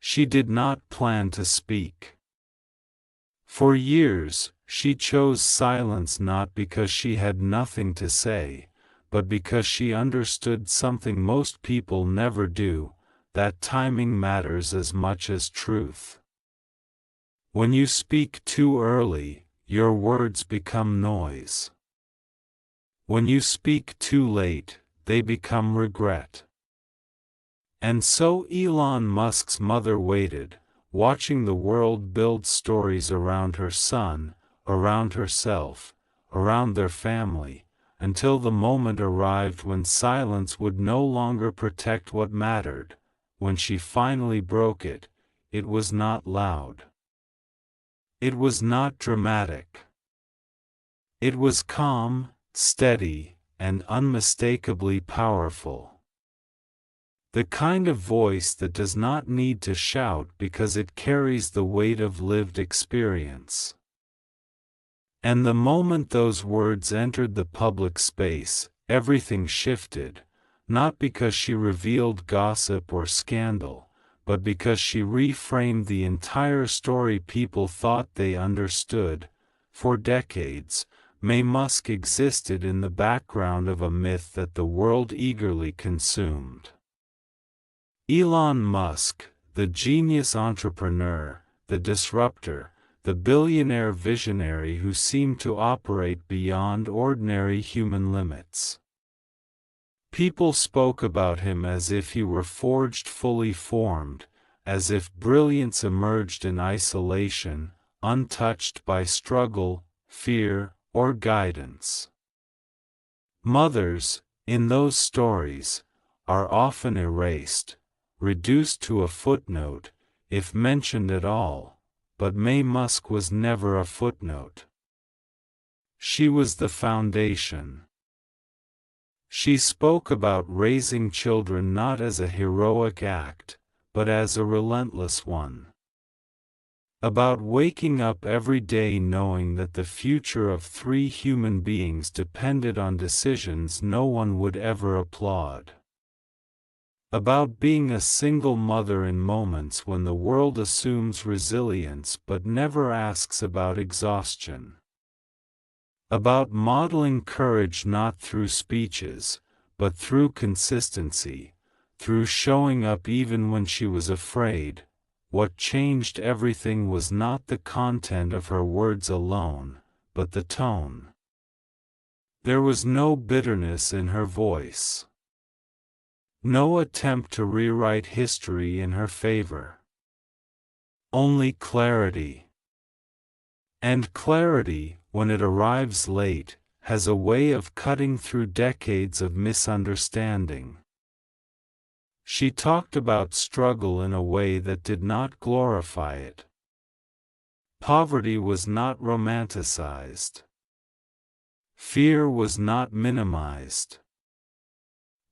She did not plan to speak. For years, she chose silence not because she had nothing to say, but because she understood something most people never do, that timing matters as much as truth. When you speak too early, your words become noise. When you speak too late, they become regret. And so Elon Musk's mother waited, watching the world build stories around her son, around herself, around their family, until the moment arrived when silence would no longer protect what mattered. When she finally broke it, it was not loud. It was not dramatic. It was calm, steady, and unmistakably powerful. The kind of voice that does not need to shout because it carries the weight of lived experience. And the moment those words entered the public space, everything shifted, not because she revealed gossip or scandal, but because she reframed the entire story people thought they understood. For decades, Musk existed in the background of a myth that the world eagerly consumed. Elon Musk, the genius entrepreneur, the disruptor, the billionaire visionary who seemed to operate beyond ordinary human limits. People spoke about him as if he were forged fully formed, as if brilliance emerged in isolation, untouched by struggle, fear, or guidance. Mothers, in those stories, are often erased, reduced to a footnote, if mentioned at all, but Musk was never a footnote. She was the foundation. She spoke about raising children not as a heroic act, but as a relentless one. About waking up every day knowing that the future of 3 human beings depended on decisions no one would ever applaud. About being a single mother in moments when the world assumes resilience but never asks about exhaustion. About modeling courage not through speeches, but through consistency, through showing up even when she was afraid. What changed everything was not the content of her words alone, but the tone. There was no bitterness in her voice. No attempt to rewrite history in her favor. Only clarity. And clarity, when it arrives late, has a way of cutting through decades of misunderstanding. She talked about struggle in a way that did not glorify it. Poverty was not romanticized. Fear was not minimized.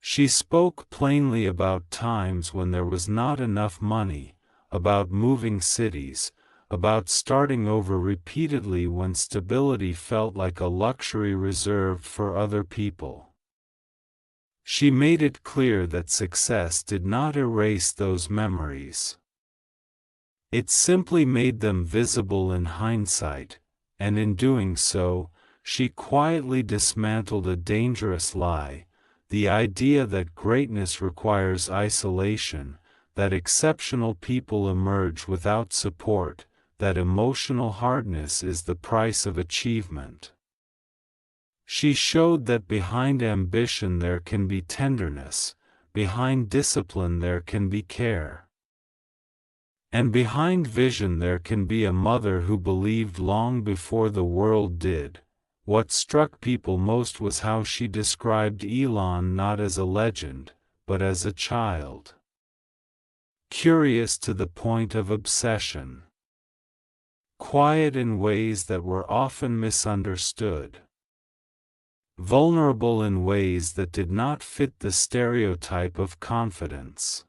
She spoke plainly about times when there was not enough money, about moving cities, about starting over repeatedly when stability felt like a luxury reserved for other people. She made it clear that success did not erase those memories. It simply made them visible in hindsight, and in doing so, she quietly dismantled a dangerous lie, the idea that greatness requires isolation, that exceptional people emerge without support, that emotional hardness is the price of achievement. She showed that behind ambition there can be tenderness, behind discipline there can be care. And behind vision there can be a mother who believed long before the world did. What struck people most was how she described Elon not as a legend, but as a child. Curious to the point of obsession. Quiet in ways that were often misunderstood. Vulnerable in ways that did not fit the stereotype of confidence.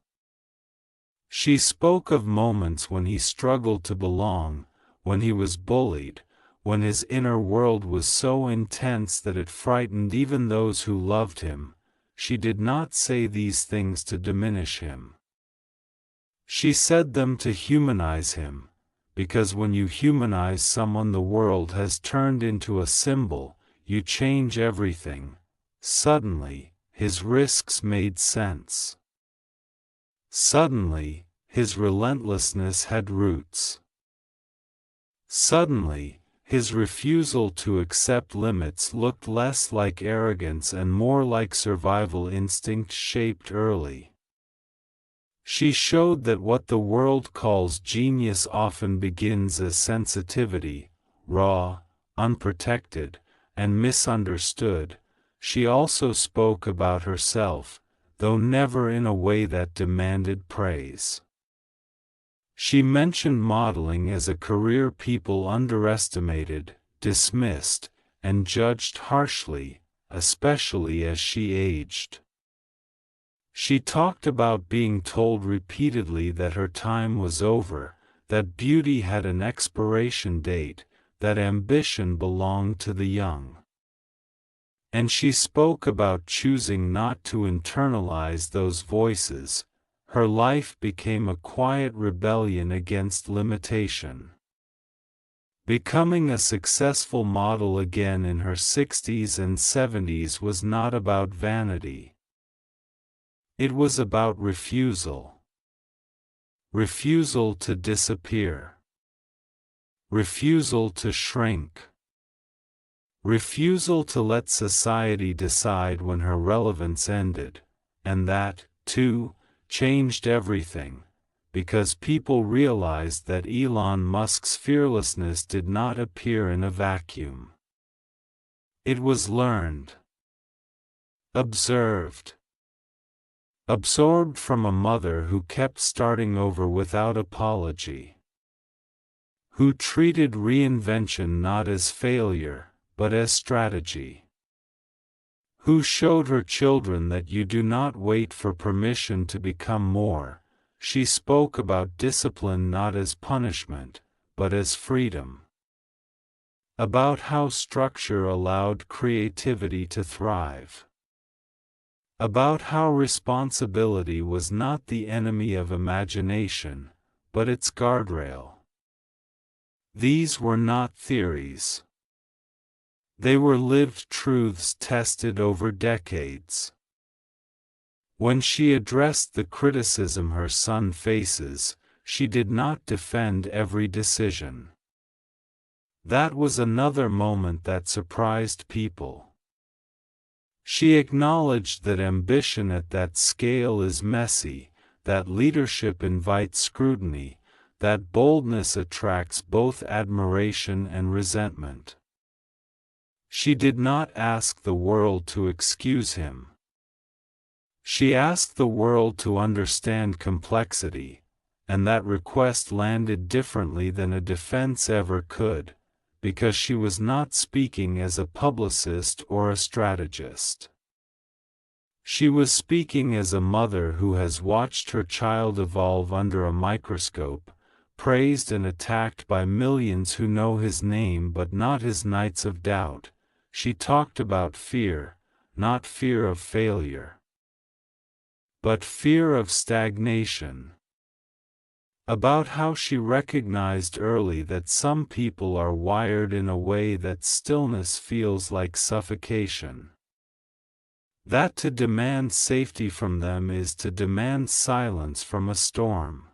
She spoke of moments when he struggled to belong, when he was bullied, when his inner world was so intense that it frightened even those who loved him. She did not say these things to diminish him. She said them to humanize him, because when you humanize someone the world has turned into a symbol, you change everything. Suddenly, his risks made sense. Suddenly, his relentlessness had roots. Suddenly, his refusal to accept limits looked less like arrogance and more like survival instinct shaped early. She showed that what the world calls genius often begins as sensitivity, raw, unprotected, and misunderstood. She also spoke about herself, though never in a way that demanded praise. She mentioned modeling as a career people underestimated, dismissed, and judged harshly, especially as she aged. She talked about being told repeatedly that her time was over, that beauty had an expiration date, that ambition belonged to the young. And she spoke about choosing not to internalize those voices. Her life became a quiet rebellion against limitation. Becoming a successful model again in her 60s and 70s was not about vanity. It was about refusal. Refusal to disappear. Refusal to shrink. Refusal to let society decide when her relevance ended, and that, too, changed everything, because people realized that Elon Musk's fearlessness did not appear in a vacuum. It was learned, observed, absorbed from a mother who kept starting over without apology, who treated reinvention not as failure, but as strategy, who showed her children that you do not wait for permission to become more. She spoke about discipline not as punishment, but as freedom. About how structure allowed creativity to thrive. About how responsibility was not the enemy of imagination, but its guardrail. These were not theories. They were lived truths tested over decades. When she addressed the criticism her son faces, she did not defend every decision. That was another moment that surprised people. She acknowledged that ambition at that scale is messy, that leadership invites scrutiny, that boldness attracts both admiration and resentment. She did not ask the world to excuse him. She asked the world to understand complexity, and that request landed differently than a defense ever could, because she was not speaking as a publicist or a strategist. She was speaking as a mother who has watched her child evolve under a microscope, praised and attacked by millions who know his name but not his nights of doubt. She talked about fear, not fear of failure, but fear of stagnation. About how she recognized early that some people are wired in a way that stillness feels like suffocation. That to demand safety from them is to demand silence from a storm.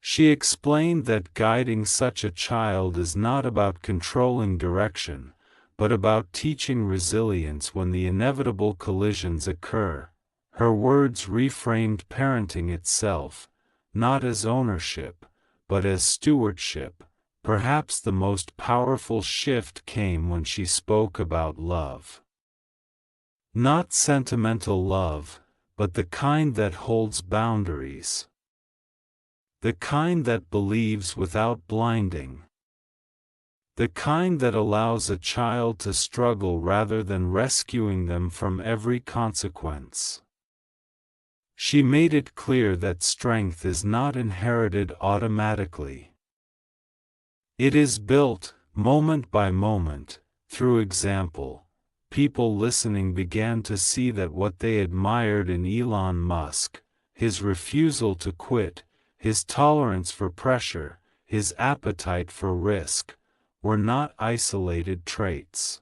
She explained that guiding such a child is not about controlling direction, but about teaching resilience when the inevitable collisions occur. Her words reframed parenting itself, not as ownership, but as stewardship. Perhaps the most powerful shift came when she spoke about love. Not sentimental love, but the kind that holds boundaries. The kind that believes without blinding. The kind that allows a child to struggle rather than rescuing them from every consequence. She made it clear that strength is not inherited automatically. It is built, moment by moment, through example. People listening began to see that what they admired in Elon Musk, his refusal to quit, his tolerance for pressure, his appetite for risk, were not isolated traits.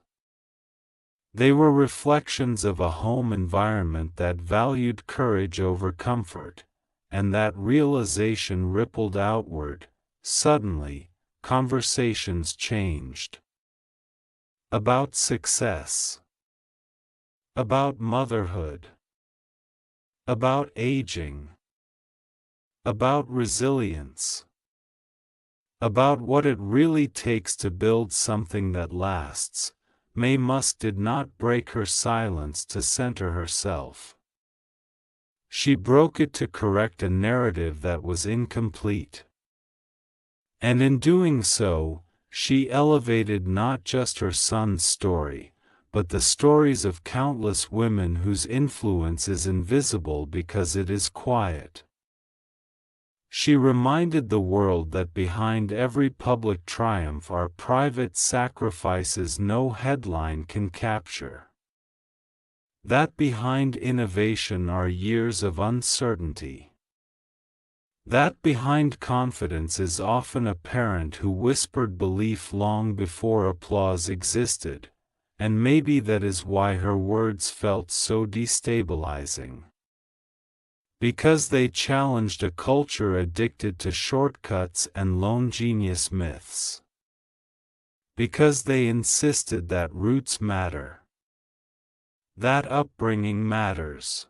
They were reflections of a home environment that valued courage over comfort, and that realization rippled outward. Suddenly, conversations changed. About success. About motherhood. About aging. About resilience. About what it really takes to build something that lasts. Mae Musk did not break her silence to center herself. She broke it to correct a narrative that was incomplete. And in doing so, she elevated not just her son's story, but the stories of countless women whose influence is invisible because it is quiet. She reminded the world that behind every public triumph are private sacrifices no headline can capture. That behind innovation are years of uncertainty. That behind confidence is often a parent who whispered belief long before applause existed, and maybe that is why her words felt so destabilizing. Because they challenged a culture addicted to shortcuts and lone genius myths. Because they insisted that roots matter. That upbringing matters.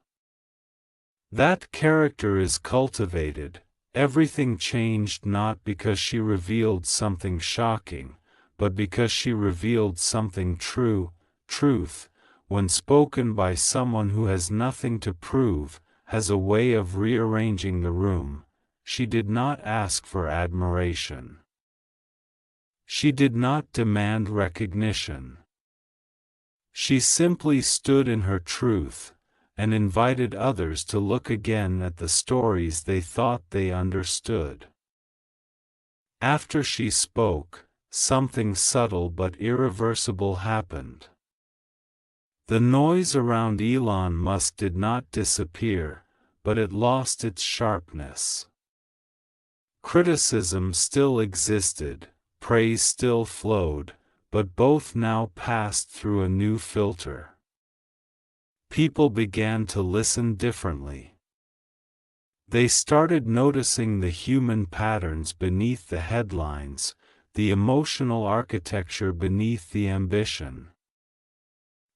That character is cultivated. Everything changed not because she revealed something shocking, but because she revealed something true. Truth, when spoken by someone who has nothing to prove, has a way of rearranging the room. She did not ask for admiration. She did not demand recognition. She simply stood in her truth, and invited others to look again at the stories they thought they understood. After she spoke, something subtle but irreversible happened. The noise around Elon Musk did not disappear, but it lost its sharpness. Criticism still existed, praise still flowed, but both now passed through a new filter. People began to listen differently. They started noticing the human patterns beneath the headlines, the emotional architecture beneath the ambition.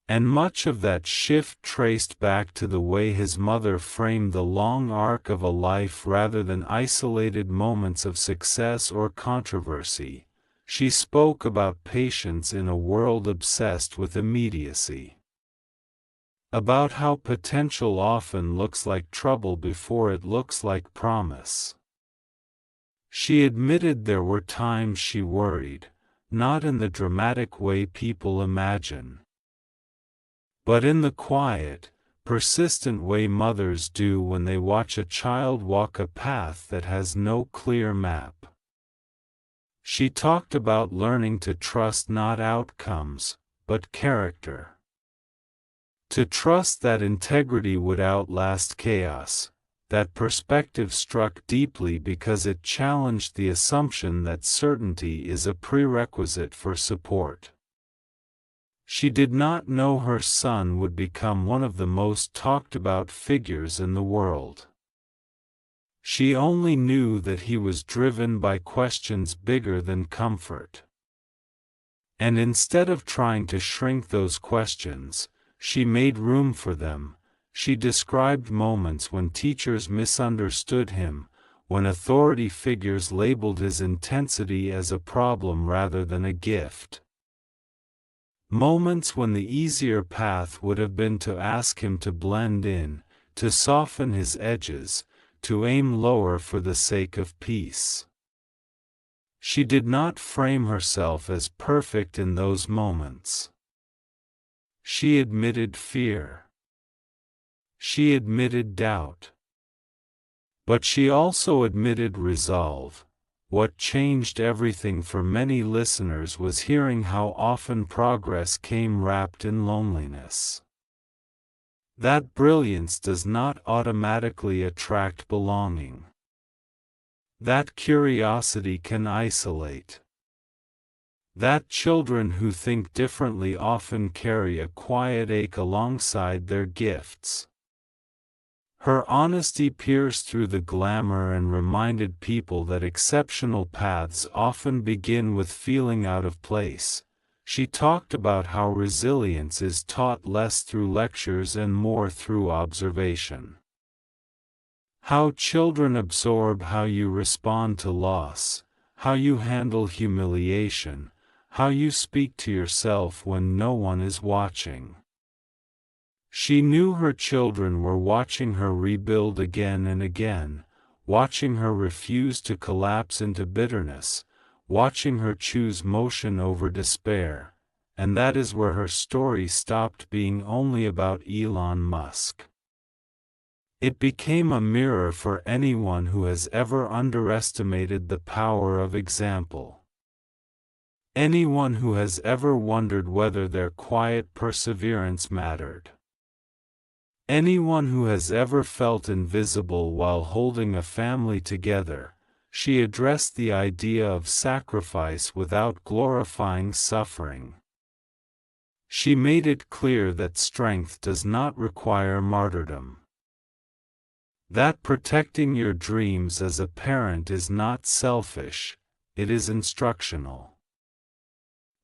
And much of that shift traced back to the way his mother framed the long arc of a life rather than isolated moments of success or controversy. She spoke about patience in a world obsessed with immediacy. About how potential often looks like trouble before it looks like promise. She admitted there were times she worried, not in the dramatic way people imagine, but in the quiet, persistent way mothers do when they watch a child walk a path that has no clear map. She talked about learning to trust not outcomes, but character. To trust that integrity would outlast chaos. That perspective struck deeply because it challenged the assumption that certainty is a prerequisite for support. She did not know her son would become one of the most talked about figures in the world. She only knew that he was driven by questions bigger than comfort. And instead of trying to shrink those questions, she made room for them. She described moments when teachers misunderstood him, when authority figures labeled his intensity as a problem rather than a gift. Moments when the easier path would have been to ask him to blend in, to soften his edges, to aim lower for the sake of peace. She did not frame herself as perfect in those moments. She admitted fear. She admitted doubt. But she also admitted resolve. What changed everything for many listeners was hearing how often progress came wrapped in loneliness. That brilliance does not automatically attract belonging. That curiosity can isolate. That children who think differently often carry a quiet ache alongside their gifts. Her honesty pierced through the glamour and reminded people that exceptional paths often begin with feeling out of place. She talked about how resilience is taught less through lectures and more through observation. How children absorb how you respond to loss, how you handle humiliation, how you speak to yourself when no one is watching. She knew her children were watching her rebuild again and again, watching her refuse to collapse into bitterness, watching her choose motion over despair, and that is where her story stopped being only about Elon Musk. It became a mirror for anyone who has ever underestimated the power of example. Anyone who has ever wondered whether their quiet perseverance mattered. Anyone who has ever felt invisible while holding a family together. She addressed the idea of sacrifice without glorifying suffering. She made it clear that strength does not require martyrdom. That protecting your dreams as a parent is not selfish, it is instructional.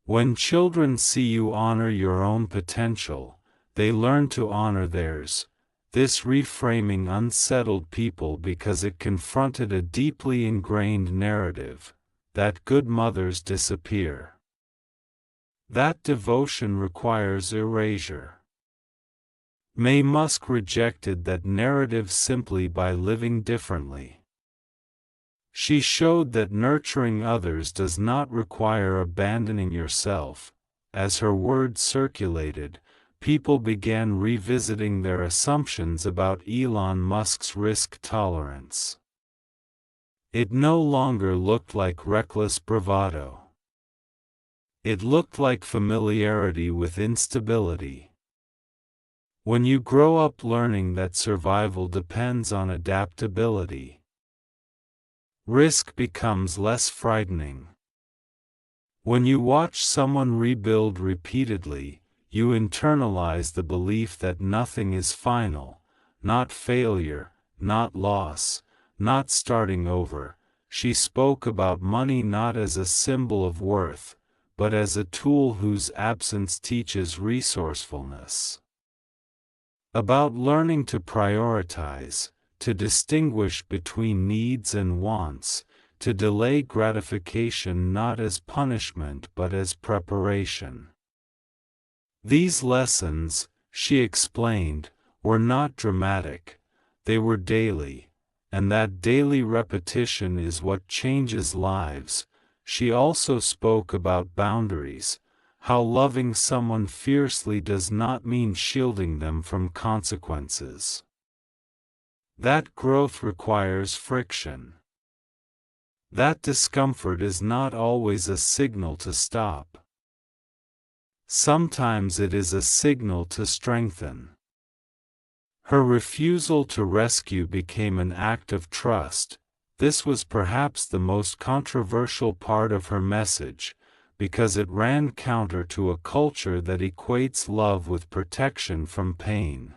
When children see you honor your own potential, they learn to honor theirs. This reframing unsettled people because it confronted a deeply ingrained narrative that good mothers disappear. That devotion requires erasure. May Musk rejected that narrative simply by living differently. She showed that nurturing others does not require abandoning yourself. As her words circulated, people began revisiting their assumptions about Elon Musk's risk tolerance. It no longer looked like reckless bravado. It looked like familiarity with instability. When you grow up learning that survival depends on adaptability, risk becomes less frightening. When you watch someone rebuild repeatedly, you internalize the belief that nothing is final, not failure, not loss, not starting over. She spoke about money not as a symbol of worth, but as a tool whose absence teaches resourcefulness. About learning to prioritize, to distinguish between needs and wants, to delay gratification not as punishment but as preparation. These lessons, she explained, were not dramatic, they were daily, and that daily repetition is what changes lives. She also spoke about boundaries, how loving someone fiercely does not mean shielding them from consequences. That growth requires friction. That discomfort is not always a signal to stop. Sometimes it is a signal to strengthen. Her refusal to rescue became an act of trust. This was perhaps the most controversial part of her message, because it ran counter to a culture that equates love with protection from pain.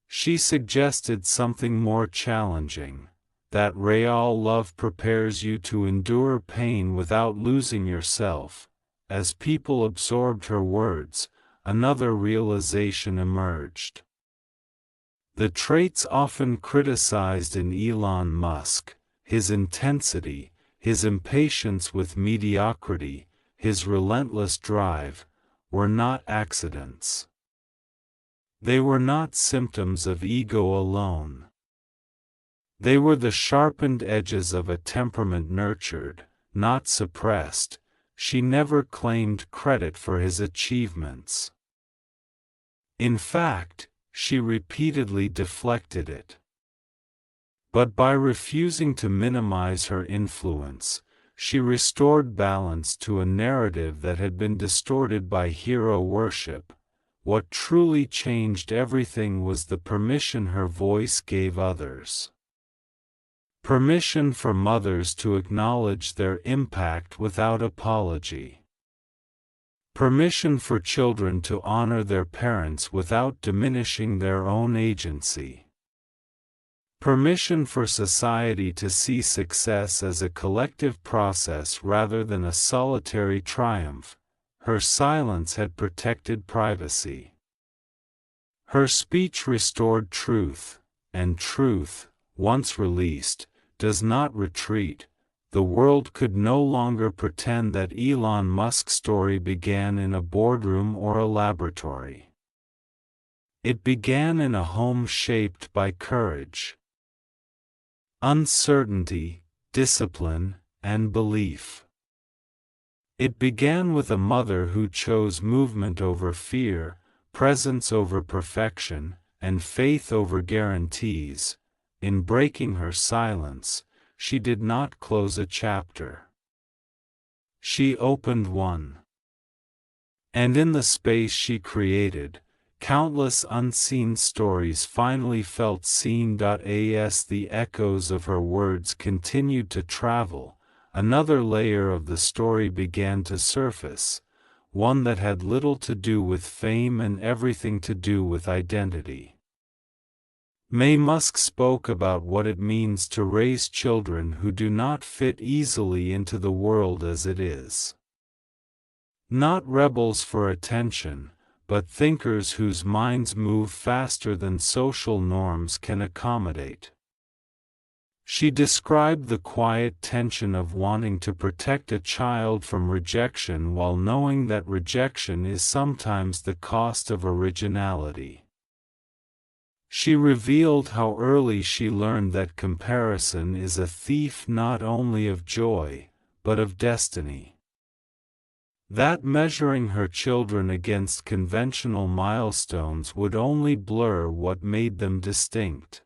She suggested something more challenging, that real love prepares you to endure pain without losing yourself. As people absorbed her words, another realization emerged. The traits often criticized in Elon Musk, his intensity, his impatience with mediocrity, his relentless drive, were not accidents. They were not symptoms of ego alone. They were the sharpened edges of a temperament nurtured, not suppressed. She never claimed credit for his achievements. In fact, she repeatedly deflected it. But by refusing to minimize her influence, she restored balance to a narrative that had been distorted by hero worship. what truly changed everything was the permission her voice gave others. Permission for mothers to acknowledge their impact without apology. Permission for children to honor their parents without diminishing their own agency. Permission for society to see success as a collective process rather than a solitary triumph. Her silence had protected privacy. Her speech restored truth, and truth, once released, does not retreat. The world could no longer pretend that Elon Musk's story began in a boardroom or a laboratory. It began in a home shaped by courage, uncertainty, discipline, and belief. It began with a mother who chose movement over fear, presence over perfection, and faith over guarantees. In breaking her silence, she did not close a chapter. She opened one. And in the space she created, countless unseen stories finally felt seen. As the echoes of her words continued to travel, another layer of the story began to surface, one that had little to do with fame and everything to do with identity. Elon Musk spoke about what it means to raise children who do not fit easily into the world as it is. Not rebels for attention, but thinkers whose minds move faster than social norms can accommodate. She described the quiet tension of wanting to protect a child from rejection while knowing that rejection is sometimes the cost of originality. She revealed how early she learned that comparison is a thief not only of joy, but of destiny. That measuring her children against conventional milestones would only blur what made them distinct.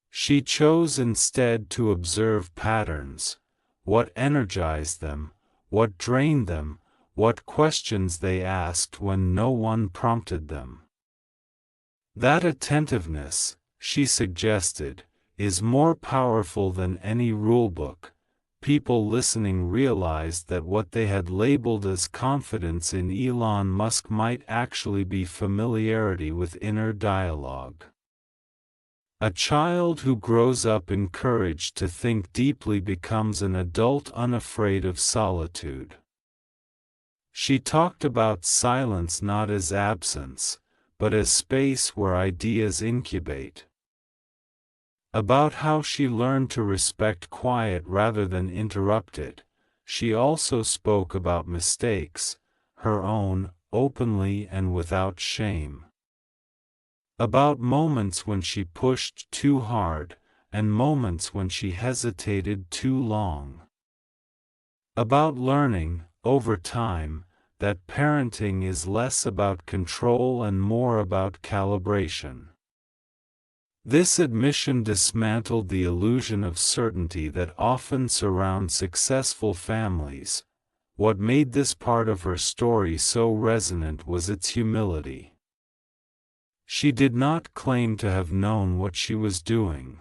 She chose instead to observe patterns, what energized them, what drained them, what questions they asked when no one prompted them. That attentiveness, she suggested, is more powerful than any rulebook. People listening realized that what they had labeled as confidence in Elon Musk might actually be familiarity with inner dialogue. A child who grows up encouraged to think deeply becomes an adult unafraid of solitude. She talked about silence not as absence, but as space where ideas incubate. About how she learned to respect quiet rather than interrupt it. She also spoke about mistakes, her own, openly and without shame. About moments when she pushed too hard, and moments when she hesitated too long. About learning, over time, that parenting is less about control and more about calibration. This admission dismantled the illusion of certainty that often surrounds successful families. What made this part of her story so resonant was its humility. She did not claim to have known what she was doing.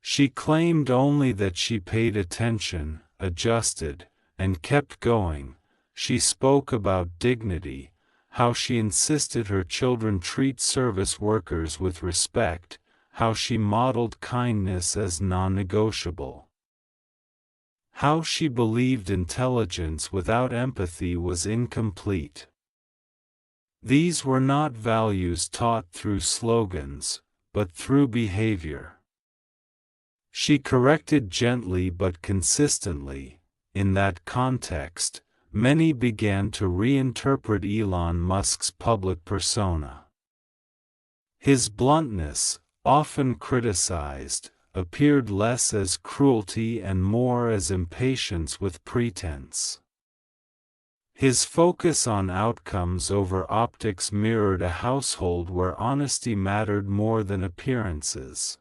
She claimed only that she paid attention, adjusted, and kept going. She spoke about dignity, how she insisted her children treat service workers with respect, how she modeled kindness as non-negotiable. How she believed intelligence without empathy was incomplete. These were not values taught through slogans, but through behavior. She corrected gently but consistently. In that context, many began to reinterpret Elon Musk's public persona. His bluntness, often criticized, appeared less as cruelty and more as impatience with pretense. His focus on outcomes over optics mirrored a household where honesty mattered more than appearances.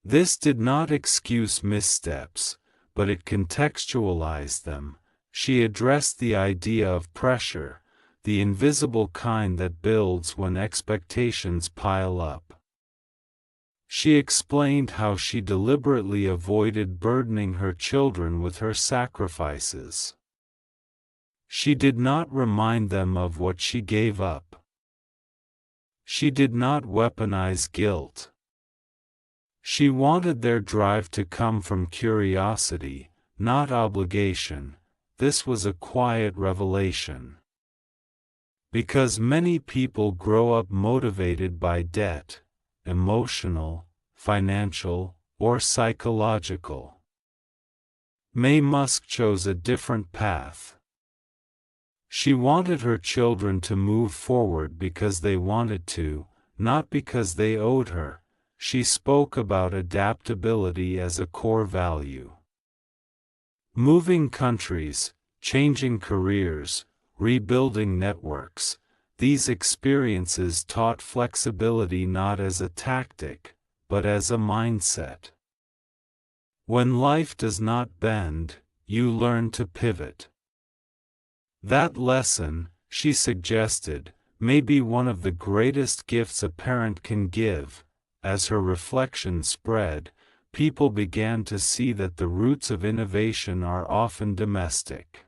This did not excuse missteps, but it contextualized them. She addressed the idea of pressure, the invisible kind that builds when expectations pile up. She explained how she deliberately avoided burdening her children with her sacrifices. She did not remind them of what she gave up. She did not weaponize guilt. She wanted their drive to come from curiosity, not obligation. This was a quiet revelation. Because many people grow up motivated by debt, emotional, financial, or psychological. May Musk chose a different path. She wanted her children to move forward because they wanted to, not because they owed her. She spoke about adaptability as a core value. Moving countries, changing careers, rebuilding networks, these experiences taught flexibility not as a tactic, but as a mindset. When life does not bend, you learn to pivot. That lesson, she suggested, may be one of the greatest gifts a parent can give. As her reflection spread, people began to see that the roots of innovation are often domestic.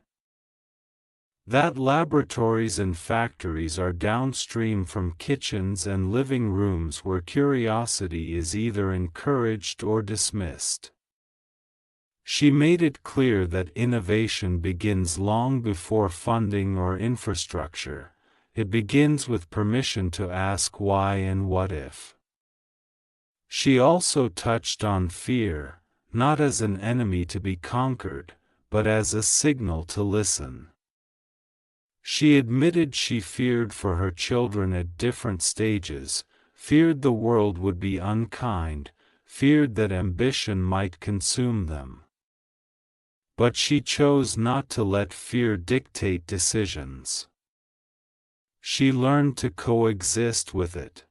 That laboratories and factories are downstream from kitchens and living rooms where curiosity is either encouraged or dismissed. She made it clear that innovation begins long before funding or infrastructure. It begins with permission to ask why and what if. She also touched on fear, not as an enemy to be conquered, but as a signal to listen. She admitted she feared for her children at different stages, feared the world would be unkind, feared that ambition might consume them. But she chose not to let fear dictate decisions. She learned to coexist with it.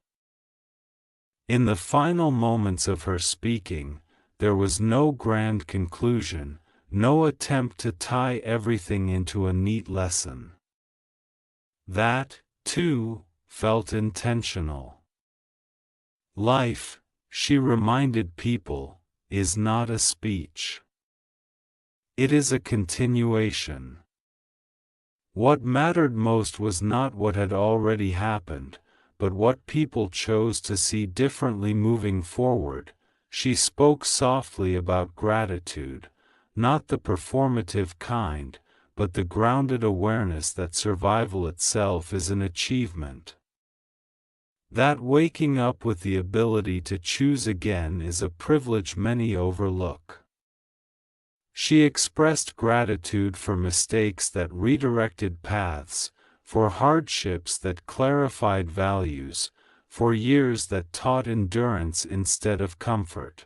In the final moments of her speaking, there was no grand conclusion, no attempt to tie everything into a neat lesson. That, too, felt intentional. Life, she reminded people, is not a speech. It is a continuation. What mattered most was not what had already happened, but what people chose to see differently moving forward. She spoke softly about gratitude, not the performative kind, but the grounded awareness that survival itself is an achievement. That waking up with the ability to choose again is a privilege many overlook. She expressed gratitude for mistakes that redirected paths, for hardships that clarified values, for years that taught endurance instead of comfort.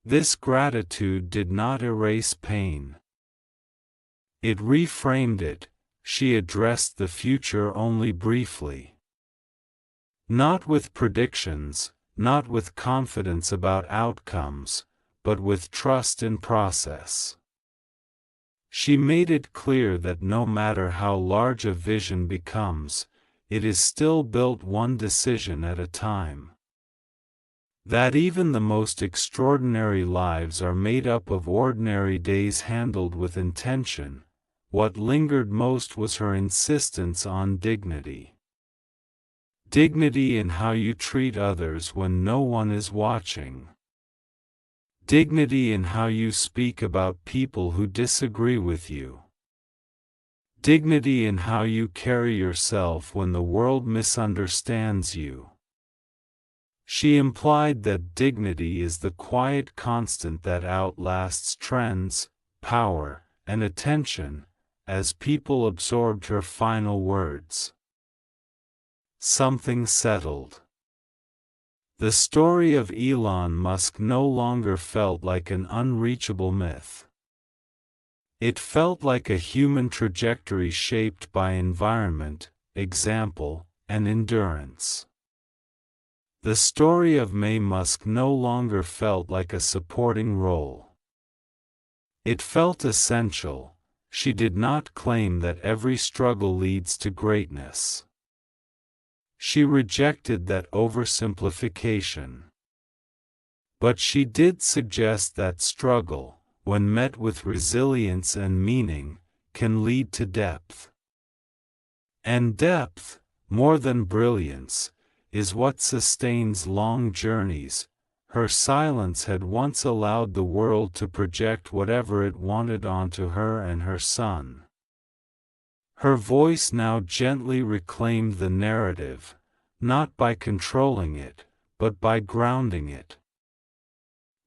This gratitude did not erase pain. It reframed it. She addressed the future only briefly. Not with predictions, not with confidence about outcomes, but with trust in process. She made it clear that no matter how large a vision becomes, it is still built one decision at a time. That even the most extraordinary lives are made up of ordinary days handled with intention. What lingered most was her insistence on dignity. Dignity in how you treat others when no one is watching. Dignity in how you speak about people who disagree with you. Dignity in how you carry yourself when the world misunderstands you. She implied that dignity is the quiet constant that outlasts trends, power, and attention, as people absorbed her final words. Something settled. The story of Elon Musk no longer felt like an unreachable myth. It felt like a human trajectory shaped by environment, example, and endurance. The story of May Musk no longer felt like a supporting role. It felt essential. She did not claim that every struggle leads to greatness. She rejected that oversimplification. But she did suggest that struggle, when met with resilience and meaning, can lead to depth. And depth, more than brilliance, is what sustains long journeys. Her silence had once allowed the world to project whatever it wanted onto her and her son. Her voice now gently reclaimed the narrative, not by controlling it, but by grounding it.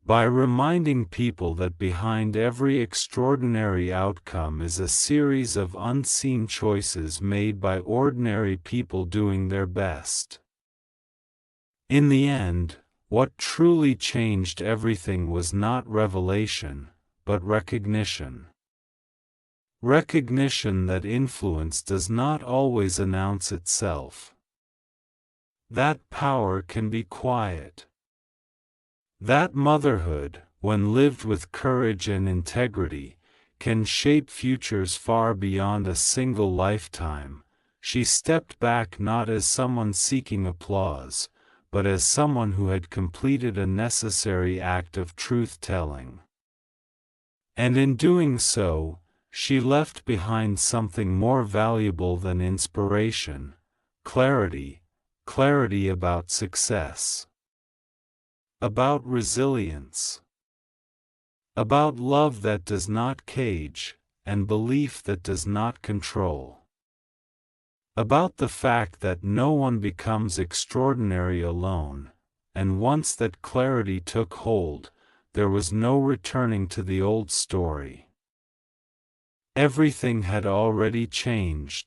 By reminding people that behind every extraordinary outcome is a series of unseen choices made by ordinary people doing their best. In the end, what truly changed everything was not revelation, but recognition. Recognition that influence does not always announce itself. That power can be quiet. That motherhood, when lived with courage and integrity, can shape futures far beyond a single lifetime. She stepped back not as someone seeking applause, but as someone who had completed a necessary act of truth-telling. And in doing so, she left behind something more valuable than inspiration: clarity about success. About resilience. About love that does not cage, and belief that does not control. About the fact that no one becomes extraordinary alone, and once that clarity took hold, there was no returning to the old story. Everything had already changed.